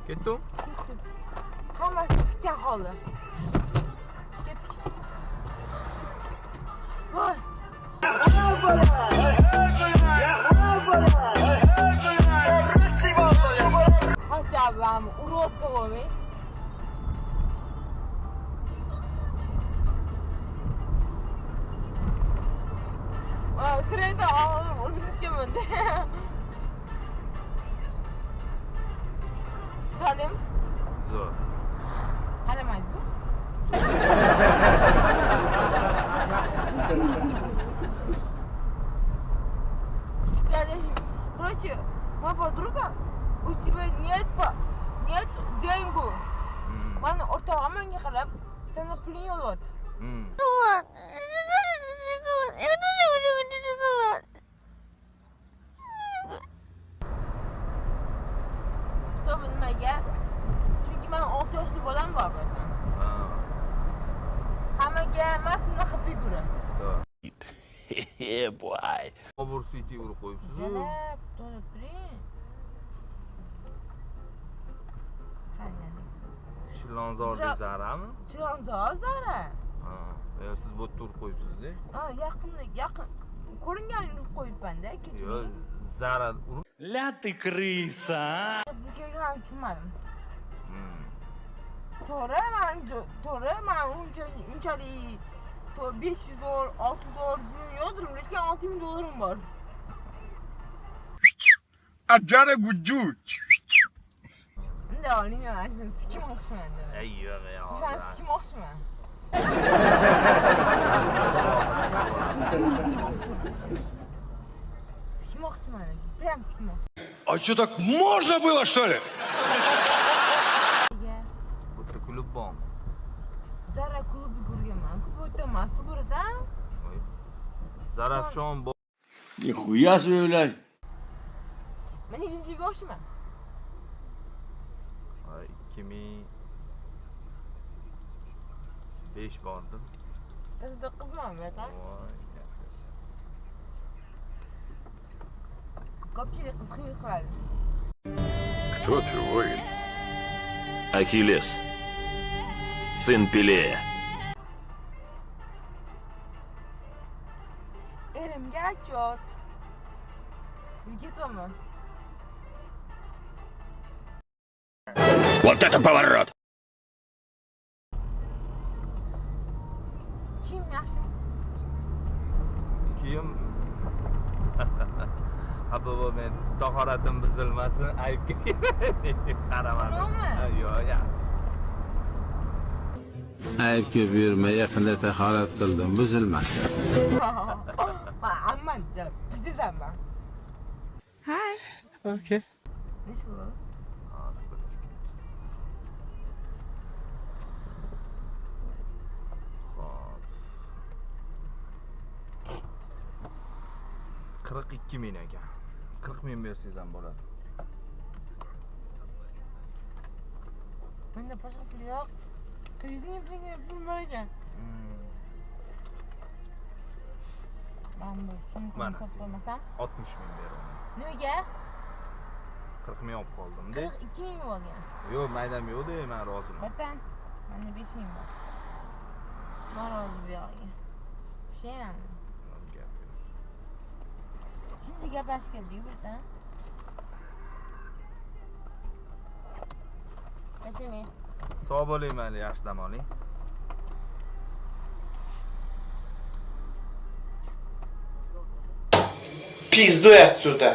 Ketdim. Hammasi tikkan holda. Ketdik. Voy. Хотя бы вам урод головый. 그래도 모르겠게 뭔데. Salim. Zo'r. Qaramaydi. Короче, моя подруга, у тебя нет денег. Mana o'rtog'im menga qarab, "Seni puling yo'q." Stop nimaga? Chunki men 6 yoshli bolam bor bizda. Hammaga emas, bunaqa figura. Yeah, boy. Bobur City urib qo'yibsiz. Jalab, to'g'ri turing. Qanday? Chilonzor Zarami? Chilonzor Zara. Ha, yo siz bu yerda urib qo'yibsiz-da. Ha, yaqin. Ko'ringanini urib qo'yibman-da, Yo, kechiring. Zara urib. Ля ты крыса! Bunga ham tushunmadim. To'g'ri, men unchalik 500 dollar, 600 dollar yo'qdirim, lekin 6000 dollarim bor. Ajara guju. Unda oling, men shuni sikimoqchiman. Ey, yo'q, Sen sikimoqchiman. Sikimoqchiman. Prям sikimoqchiman. А что, так можно было, что ли? Bu yerda klub bormi? Zara klubi ko'rganman. Klub o'taman, to'g'ri-da? Zarafshon bor. Нихуя себе, блядь. Men nechinchiga o'xshaman? 2005 bordim. Bizda qizman, beta. Voy. Ko'pchilik qiz xiyol qiladi. Кто ты, воин? Ахиллес. Сын Пелея. Erimga отчет. Ketaman. Вот это поворот! Kim yaxshi? Kiyim. Ababa men tahoratim buzilmasin, aybga qaramadim. Yo'q, ya. Aybga buyurma, yaqinda tahorat qildim, buzilmasin. Amman, bizdaman. Hi. Okay. Nechta? Xo'p. 42.000 ekan. 40.000 bersangiz ham bo'ladi. Menda boshqa pul yo'q. 100.000 pul bor ekan. Men bu sumkani topolmasam 60.000 beraman. Nimaga? 40.000 olib qoldim-da. 42.000 bo'lgan. Yo'q, maydam yo'q-da, men roziman. Vatan, menda 5.000 bor. Men rozi bu yog'iga. Shen. Shuncha gaplashib keldik birdan. Qachon? Sog' bo'ling, mayli, yaxshi dam oling. Пиздуй отсюда!